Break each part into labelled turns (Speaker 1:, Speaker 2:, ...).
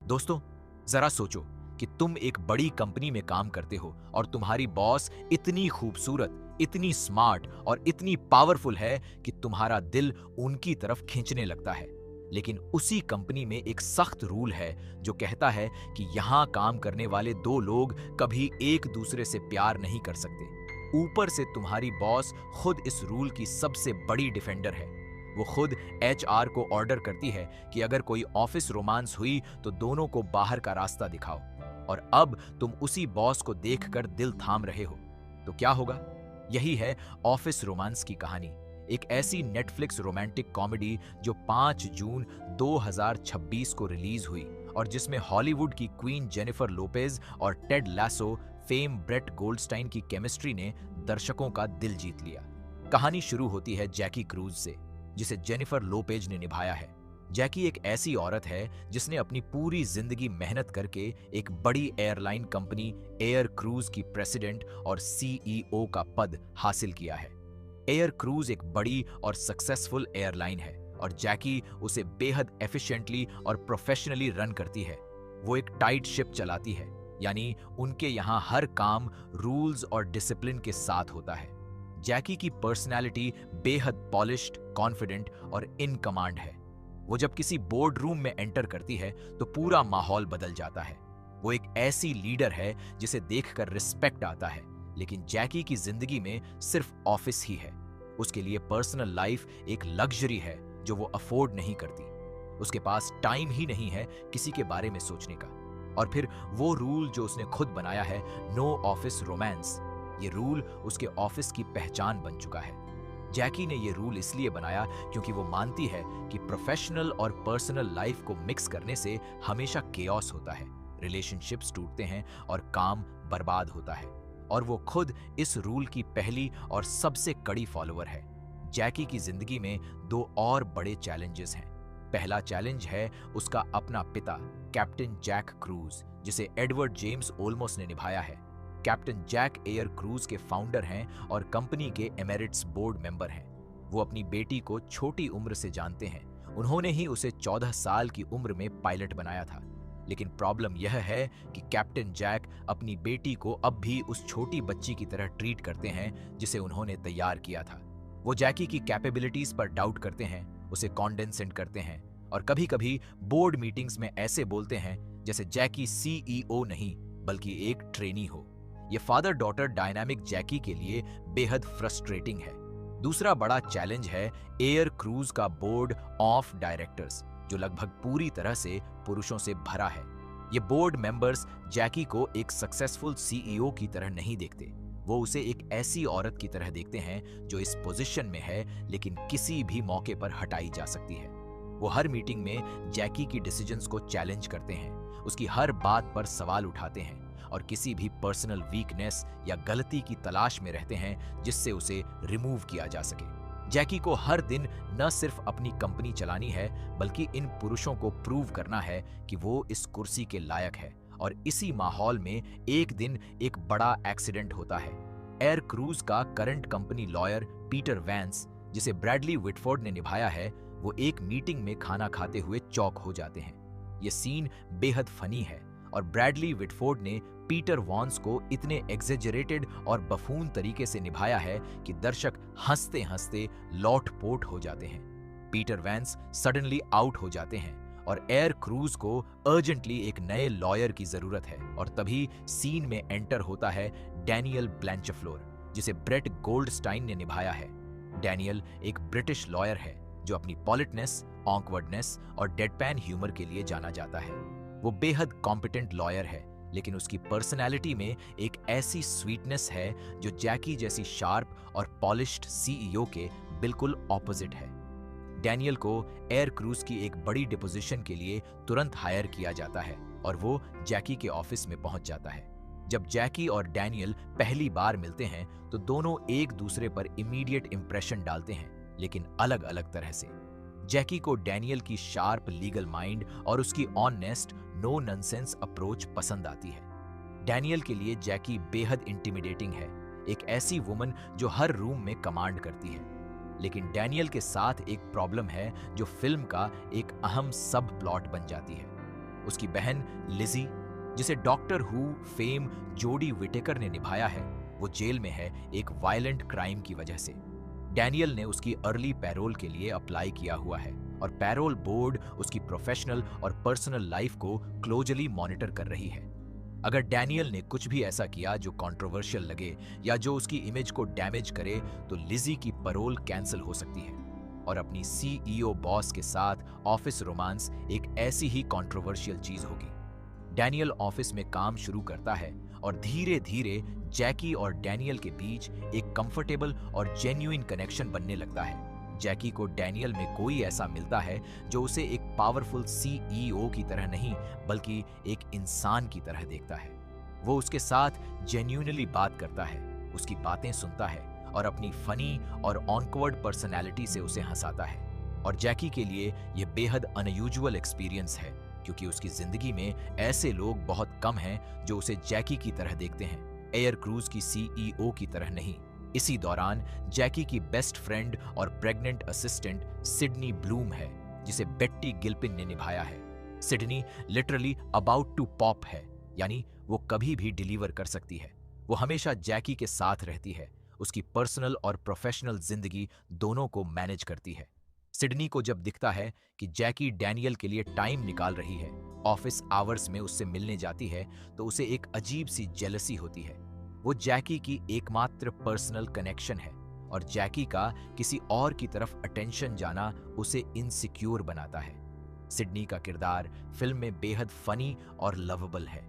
Speaker 1: दोस्तों, जरा सोचो कि तुम एक बड़ी कंपनी में काम करते हो और तुम्हारी बॉस इतनी खूबसूरत, इतनी स्मार्ट और इतनी पावरफुल है कि तुम्हारा दिल उनकी तरफ खींचने लगता है। लेकिन उसी कंपनी में एक सख्त रूल है जो कहता है कि यहां काम करने वाले दो लोग कभी एक दूसरे से प्यार नहीं कर सकते। ऊपर से तुम्हारी बॉस खुद इस रूल की सबसे बड़ी डिफेंडर है। वो खुद एचआर को ऑर्डर करती है कि अगर कोई ऑफिस रोमांस हुई तो दोनों को बाहर का रास्ता दिखाओ। और अब तुम उसी बॉस को देखकर दिल थाम रहे हो। तो क्या होगा? यही है ऑफिस रोमांस की कहानी। एक ऐसी नेटफ्लिक्स रोमांटिक कॉमेडी जो 5 जून 2026 को रिलीज हुई और जिसमें हॉलीवुड की क्वीन जेनिफर लोपेज और Ted Lasso fame Brett Goldstein की केमिस्ट्री ने दर्शकों का दिल जीत लिया। कहानी शुरू होती है जैकी क्रूज से, जिसे जेनिफर लोपेज ने निभाया है। जैकी एक ऐसी औरत है जिसने अपनी पूरी जिंदगी मेहनत करके एक बड़ी एयरलाइन कंपनी एयर क्रूज की प्रेसिडेंट और सीईओ का पद हासिल किया है। एयर क्रूज एक बड़ी और सक्सेसफुल एयरलाइन है और जैकी उसे बेहद एफिशिएंटली और प्रोफेशनली रन करती है। वो एक टाइट शिप चलाती है, यानी उनके यहाँ हर काम रूल्स और डिसिप्लिन के साथ होता है। जैकी की पर्सनैलिटी बेहद पॉलिश्ड, कॉन्फिडेंट और इन कमांड है। वो जब किसी बोर्ड रूम में एंटर करती है तो पूरा माहौल बदल जाता है। वो एक ऐसी लीडर है जिसे देखकर रिस्पेक्ट आता है, लेकिन जैकी की जिंदगी में सिर्फ ऑफिस ही है। उसके लिए पर्सनल लाइफ एक लग्जरी है जो वो अफोर्ड नहीं करती। उसके पास टाइम ही नहीं है किसी के बारे में सोचने का। और फिर वो रूल जो उसने खुद बनाया है, नो ऑफिस रोमांस, ये रूल उसके ऑफिस की पहचान बन चुका है। जैकी ने ये रूल इसलिए बनाया क्योंकि वो मानती है कि प्रोफेशनल और पर्सनल लाइफ को मिक्स करने से हमेशा केओस होता है, रिलेशनशिप्स टूटते हैं और काम बर्बाद होता है। और वो खुद इस रूल की पहली और सबसे कड़ी फॉलोअर है। जैकी की जिंदगी में दो और बड़े चैलेंजेस हैं। पहला चैलेंज है उसका अपना पिता कैप्टन जैक क्रूज, जिसे एडवर्ड जेम्स ओल्मोस ने निभाया है। कैप्टन जैक एयर क्रूज के फाउंडर हैं और कंपनी के एमेरिट्स बोर्ड मेंबर हैं। वो अपनी बेटी को छोटी उम्र से जानते हैं। उन्होंने ही उसे 14 साल की उम्र में पायलट बनाया था। लेकिन प्रॉब्लम यह है कि कैप्टन जैक अपनी बेटी को अब भी उस छोटी बच्ची की तरह ट्रीट करते हैं जिसे उन्होंने तैयार किया था। वो जैकी की कैपेबिलिटीज पर डाउट करते हैं, उसे कॉन्डेंसेंट करते हैं और कभी-कभी बोर्ड मीटिंग्स में ऐसे बोलते हैं जैसे जैकी सीईओ नहीं बल्कि एक ट्रेनी हो। ये फादर डॉटर डायनामिक जैकी के लिए बेहद फ्रस्ट्रेटिंग है। दूसरा बड़ा चैलेंज है एयर क्रूज का बोर्ड ऑफ डायरेक्टर्स, जो लगभग पूरी तरह से पुरुषों से भरा है। ये बोर्ड मेंबर्स जैकी को एक सक्सेसफुल सीईओ की तरह नहीं देखते। वो उसे एक ऐसी औरत की तरह देखते हैं जो इस पोजीशन में है लेकिन किसी भी मौके पर हटाई जा सकती है। वो हर मीटिंग में जैकी की डिसीजंस को चैलेंज करते हैं, उसकी हर बात पर सवाल उठाते हैं और किसी भी पर्सनल वीकनेस या गलती की तलाश में रहते हैं जिससे उसे रिमूव किया जा सके। जैकी को हर दिन न सिर्फ अपनी कंपनी चलानी है बल्कि इन पुरुषों को प्रूव करना है कि वो इस कुर्सी के लायक है। और इसी माहौल में एक दिन एक बड़ा एक्सीडेंट होता है। एयर क्रूज का current company lawyer Peter Vance, जिसे ब्रैडली विटफोर्ड ने निभाया है, वो एक मीटिंग में खाना खाते हुए चौक हो जाते हैं। ये सीन बेहद फनी है और ब्रैडली विटफोर्ड ने पीटर वॉन्स को इतने एग्जेजरेटेड और बफून तरीके से निभाया है कि दर्शक हंसते हंसते लौट-पोट हो जाते हैं। पीटर वैंस सडनली आउट हो जाते हैं और एयर क्रूज को अर्जेंटली एक नए लॉयर की जरूरत है और तभी सीन में एंटर होता है डैनियल ब्लैंचफ्लोर, जिसे ब्रेट गोल्डस्टाइन ने निभाया है। डैनियल एक ब्रिटिश लॉयर है जो अपनी पॉलिटनेस, ऑकवर्डनेस और डेडपैन ह्यूमर के लिए जाना जाता है। वो बेहद कॉम्पिटेंट लॉयर है, लेकिन उसकी पर्सनैलिटी में एक ऐसी स्वीटनेस है जो जैकी जैसी शार्प और पॉलिश्ड सीईओ के बिल्कुल ऑपोजिट है। डैनियल को एयर क्रूज की एक बड़ी डिपोजिशन के लिए तुरंत हायर किया जाता है और वो जैकी के ऑफिस में पहुंच जाता है। जब जैकी और डैनियल पहली बार मिलते हैं तो दोनों एक दूसरे पर इमीडिएट इंप्रेशन डालते हैं, लेकिन अलग अलग तरह से। जैकी को डैनियल की शार्प लीगल माइंड और उसकी ऑनेस्ट, नो नॉनसेंस अप्रोच पसंद आती है। डैनियल के लिए जैकी बेहद इंटिमिडेटिंग है, एक ऐसी वुमन जो हर रूम में कमांड करती है। लेकिन डैनियल के साथ एक प्रॉब्लम है जो फिल्म का एक अहम सब प्लॉट बन जाती है। उसकी बहन लिजी, जिसे डॉक्टर हू फेम जोडी विटेकर ने निभाया है, वो जेल में है एक वायलेंट क्राइम की वजह से। डैनियल ने उसकी अर्ली पैरोल के लिए अप्लाई किया हुआ है और पैरोल बोर्ड उसकी प्रोफेशनल और पर्सनल लाइफ को क्लोजली मॉनिटर कर रही है। अगर डैनियल ने कुछ भी ऐसा किया जो कंट्रोवर्शियल लगे या जो उसकी इमेज को डैमेज करे, तो लिजी की पैरोल कैंसिल हो सकती है। और अपनी सीईओ बॉस के साथ ऑफिस रोमांस एक ऐसी ही कंट्रोवर्शियल चीज होगी। डैनियल ऑफिस में काम शुरू करता है और धीरे धीरे जैकी और डैनियल के बीच एक कंफर्टेबल और जेन्युइन कनेक्शन बनने लगता है। जैकी को डैनियल में कोई ऐसा मिलता है जो उसे एक पावरफुल सीईओ की तरह नहीं, बल्कि एक इंसान की तरह देखता है। वो उसके साथ जेन्युइनली बात करता है, उसकी बातें सुनता है और अपनी फनी और ऑनवर्ड पर्सनैलिटी से उसे हंसाता है। और जैकी के लिए यह बेहद अनयूजुअल एक्सपीरियंस है, क्योंकि उसकी जिंदगी में ऐसे लोग बहुत कम हैं जो उसे जैकी की तरह देखते हैं, एयर क्रूज की सीईओ की तरह नहीं। इसी दौरान जैकी की बेस्ट फ्रेंड और प्रेग्नेंट असिस्टेंट सिडनी ब्लूम है, जिसे बेट्टी गिल्पिन ने निभाया है। Sydney literally about to pop है, यानी वो कभी भी डिलीवर कर सकती है। वो हमेशा जैकी के साथ रहती है, उसकी पर्सनल और प्रोफेशनल जिंदगी दोनों को मैनेज करती है। सिडनी को जब दिखता है कि जैकी डैनियल के लिए टाइम निकाल रही है, ऑफिस आवर्स में उससे मिलने जाती है, तो उसे एक अजीब सी जेलसी होती है। वो जैकी की एकमात्र पर्सनल कनेक्शन है और जैकी का किसी और की तरफ अटेंशन जाना उसे इनसिक्योर बनाता है। सिडनी का किरदार फिल्म में बेहद फनी और लवेबल है।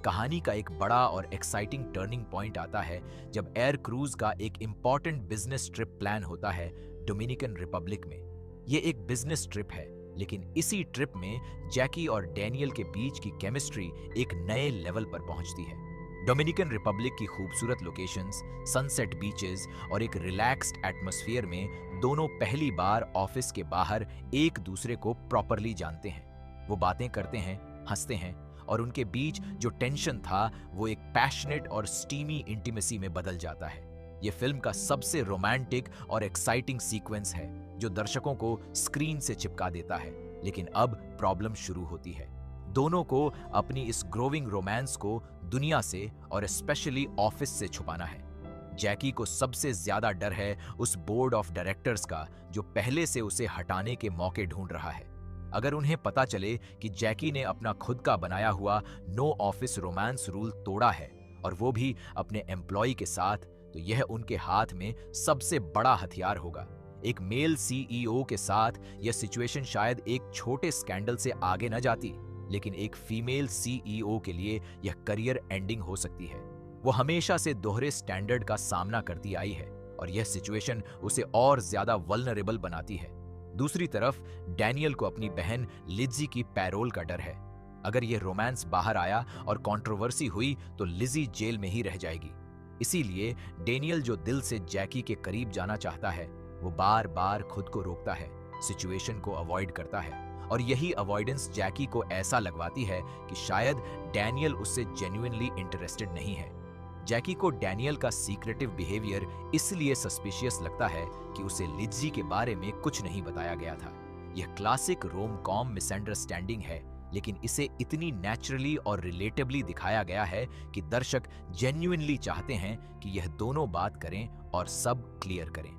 Speaker 1: कहानी का एक बड़ा और एक्साइटिंग टर्निंग पॉइंट आता है जब एयर क्रूज का एक इंपॉर्टेंट बिजनेस ट्रिप प्लान होता है डोमिनिकन रिपब्लिक में। ये एक बिजनेस ट्रिप है, लेकिन इसी ट्रिप में जैकी और डैनियल के बीच की केमिस्ट्री एक नए लेवल पर पहुंचती है। डोमिनिकन रिपब्लिक की खूबसूरत लोकेशंस, सनसेट बीचेस और एक रिलैक्स्ड एटमॉस्फेयर में दोनों पहली बार ऑफिस के बाहर एक दूसरे को प्रॉपरली जानते हैं। वो बातें करते हैं, हंसते हैं और उनके बीच जो टेंशन था वो एक पैशनेट और स्टीमी इंटीमेसी में बदल जाता है। ये फिल्म का सबसे रोमांटिक और एक्साइटिंग सीक्वेंस है जो दर्शकों को स्क्रीन से चिपका देता है। लेकिन अब प्रॉब्लम शुरू होती है। दोनों को अपनी इस ग्रोविंग रोमांस को दुनिया से और स्पेशली ऑफिस से छुपाना है। जैकी को सबसे ज्यादा डर है उस बोर्ड ऑफ डायरेक्टर्स का, जो पहले से उसे हटाने के मौके ढूंढ रहा है। अगर उन्हें पता चले कि जैकी ने अपना खुद का बनाया हुआ नो ऑफिस रोमांस रूल तोड़ा है, और वो भी अपने एम्प्लॉय के साथ, तो यह उनके हाथ में सबसे बड़ा हथियार होगा। एक मेल सीईओ के साथ यह सिचुएशन शायद एक छोटे स्कैंडल से आगे न जाती, लेकिन एक फीमेल सीईओ के लिए यह करियर एंडिंग हो सकती है। वो हमेशा से दोहरे स्टैंडर्ड का सामना करती आई है और यह सिचुएशन उसे और ज्यादा वल्नरेबल बनाती है। दूसरी तरफ डैनियल को अपनी बहन लिजी की पैरोल का डर है। अगर यह रोमांस बाहर आया और कंट्रोवर्सी हुई तो लिजी जेल में ही रह जाएगी। इसीलिए डैनियल, जो दिल से जैकी के करीब जाना चाहता है, वो बार बार खुद को रोकता है, सिचुएशन को अवॉइड करता है, और यही अवॉइडेंस जैकी को ऐसा लगवाती है कि शायद डैनियल उससे जेन्युइनली इंटरेस्टेड नहीं है। जैकी को डैनियल का सीक्रेटिव बिहेवियर इसलिए सस्पिशियस लगता है कि उसे लिजी के बारे में कुछ नहीं बताया गया था। यह क्लासिक रोम कॉम मिसअंडरस्टैंडिंग है, लेकिन इसे इतनी नेचुरली और रिलेटेबली दिखाया गया है कि दर्शक जेन्युइनली चाहते हैं कि यह दोनों बात करें और सब क्लियर करें।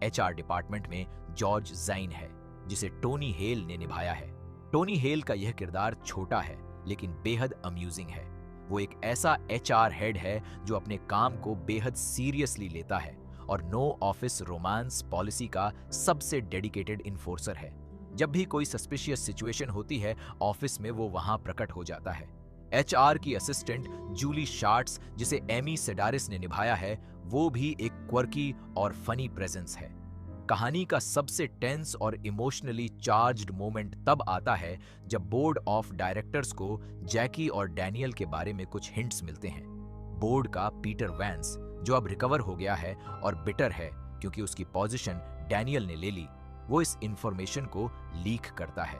Speaker 1: एचआर डिपार्टमेंट में जॉर्ज ज़ाइन है, जिसे टोनी हेल ने निभाया है। टोनी हेल का यह किरदार छोटा है लेकिन बेहद अम्यूजिंग है। वो एक ऐसा एचआर हेड है जो अपने काम को बेहद सीरियसली लेता है और नो ऑफिस रोमांस पॉलिसी का सबसे डेडिकेटेड इन्फोर्सर है। जब भी कोई सस्पिशियस सिचुएशन होती है, ऑफिस में वो वहां प्रकट हो जाता है। एचआर की असिस्टेंट जूली शार्ट्स, जिसे एमी सेडारिस ने निभाया है, वो भी एक क्वर्की और फनी प्रेजेंस है। कहानी का सबसे टेंस और इमोशनली चार्ज्ड मोमेंट तब आता है जब बोर्ड ऑफ डायरेक्टर्स को जैकी और डैनियल के बारे में कुछ हिंट्स मिलते हैं। बोर्ड का पीटर वैंस, जो अब रिकवर हो गया है और बिटर है क्योंकि उसकी पोजीशन डैनियल ने ले ली, वो इस इंफॉर्मेशन को लीक करता है।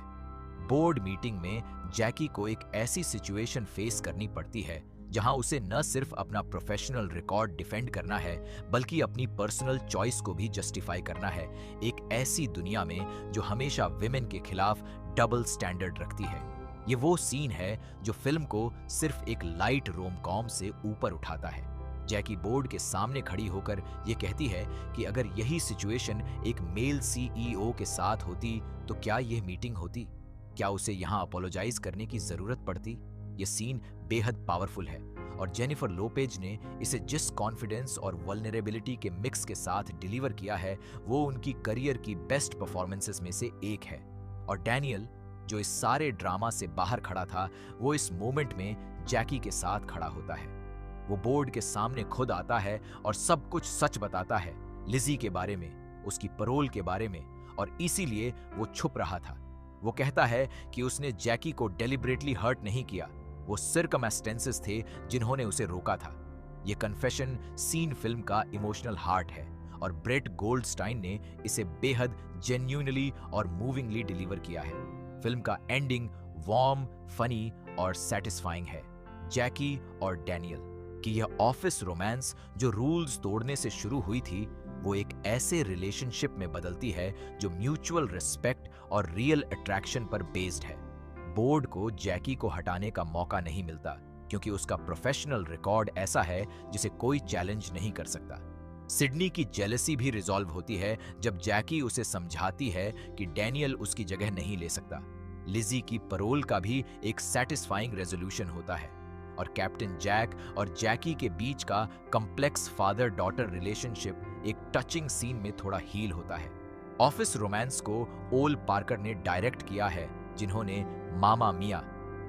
Speaker 1: बोर्ड मीटिंग में जैकी को एक ऐसी सिचुएशन फेस करनी पड़ती है जहां उसे न सिर्फ अपना प्रोफेशनल रिकॉर्ड डिफेंड करना है, बल्कि अपनी पर्सनल चॉइस को भी जस्टिफाई करना है, एक ऐसी दुनिया में जो हमेशा विमेन के खिलाफ डबल स्टैंडर्ड रखती है। ये वो सीन है जो फिल्म को सिर्फ एक लाइट रोम कॉम से ऊपर उठाता है। जैकी बोर्ड के सामने खड़ी होकर ये कहती है कि अगर यही सिचुएशन एक मेल सीईओ के साथ होती तो क्या यह मीटिंग होती? क्या उसे यहाँ अपोलोजाइज करने की जरूरत पड़ती? ये सीन बेहद पावरफुल है और जेनिफर लोपेज ने इसे जिस कॉन्फिडेंस और वल्नरेबिलिटी के मिक्स के साथ डिलीवर किया है वो उनकी करियर की बेस्ट परफॉर्मेंसेस में से एक है। और डैनियल, जो इस सारे ड्रामा से बाहर खड़ा था, वो इस मोमेंट में जैकी के साथ खड़ा होता है। वो बोर्ड के सामने खुद आता है और सब कुछ सच बताता है, लिजी के बारे में, उसकी पैरोल के बारे में, और इसीलिए वो छुप रहा था। वो कहता है कि उसने जैकी को डेलिबरेटली हर्ट नहीं किया, वो सर्कमस्टेंसेस थे जिन्होंने उसे रोका था। ये कन्फेशन सीन फिल्म का इमोशनल हार्ट है और ब्रेट गोल्डस्टाइन ने इसे बेहद जेन्युइनली और मूविंगली डिलीवर किया है। फिल्म का एंडिंग वार्म, फनी और सेटिस्फाइंग है। जैकी और डैनियल कि यह ऑफिस रोमांस जो रूल्स तोड़ने से शुरू हुई थी, वो एक ऐसे रिलेशनशिप में बदलती है जो म्यूचुअल रिस्पेक्ट और रियल अट्रैक्शन पर बेस्ड है। बोर्ड को जैकी को हटाने का मौका नहीं मिलता क्योंकि उसका प्रोफेशनल रिकॉर्ड ऐसा है जिसे कोई चैलेंज नहीं कर सकता। सिडनी की जेलसी भी रिजॉल्व होती है जब जैकी उसे समझाती है कि डैनियल उसकी जगह नहीं ले सकता। लिजी की पैरोल का भी एक सैटिस्फाइंग रेजोल्यूशन होता है और कैप्टन जैक और जैकी के बीच का कॉम्प्लेक्स फादर डॉटर रिलेशनशिप एक टचिंग सीन में थोड़ा हील होता है। ऑफिस रोमांस को ओल पार्कर ने डायरेक्ट किया है, जिन्होंने मामा मिया,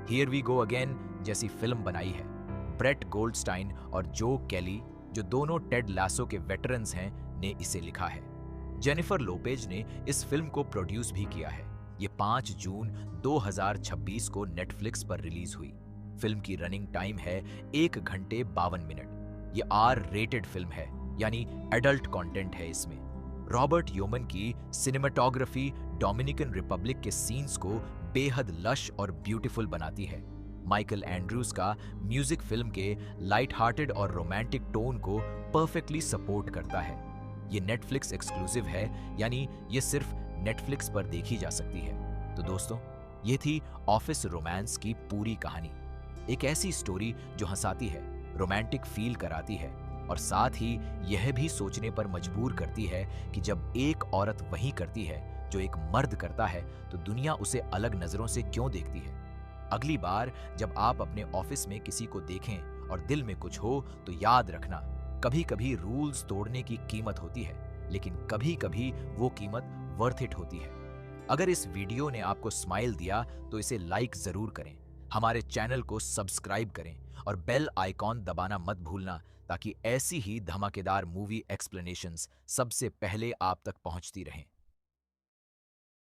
Speaker 1: हियर वी गो अगेन जैसी फिल्म बनाई है। ब्रेट गोल्डस्टाइन और जो केली, जो दोनों टेड लासो के वेटरन्स हैं, ने इसे लिखा है। जेनिफर लोपेज ने इस फिल्म को प्रोड्यूस भी किया है। ये 5 जून 2026 को नेटफ्लिक्स पर रिलीज हुई। फिल्म की रनिंग टाइम है 1 घंटे 52 मिनट। ये आर रेटेड फिल्म है, यानी एडल्ट कंटेंट है इसमें। रॉबर्ट योमन की सिनेमाटोग्राफी डोमिनिकन रिपब्लिक के सीन्स को बेहद लश और ब्यूटीफुल बनाती है। माइकल एंड्रूज का म्यूजिक फिल्म के लाइट हार्टेड और रोमांटिक टोन को परफेक्टली सपोर्ट करता है। ये नेटफ्लिक्स एक्सक्लूसिव है, यानी ये सिर्फ नेटफ्लिक्स पर देखी जा सकती है। तो दोस्तों, ये थी ऑफिस रोमांस की पूरी कहानी। एक ऐसी स्टोरी जो हंसाती है, रोमांटिक फील कराती है और साथ ही यह भी सोचने पर मजबूर करती है कि जब एक औरत वही करती है जो एक मर्द करता है तो दुनिया उसे अलग नजरों से क्यों देखती है। अगली बार जब आप अपने ऑफिस में किसी को देखें और दिल में कुछ हो तो याद रखना, कभी कभी रूल्स तोड़ने की कीमत होती है, लेकिन कभी कभी वो कीमत वर्थ इट होती है। अगर इस वीडियो ने आपको स्माइल दिया तो इसे लाइक जरूर करें, हमारे चैनल को सब्सक्राइब करें और बेल आइकॉन दबाना मत भूलना, ताकि ऐसी ही धमाकेदार मूवी एक्सप्लेनेशंस सबसे पहले आप तक पहुंचती रहें।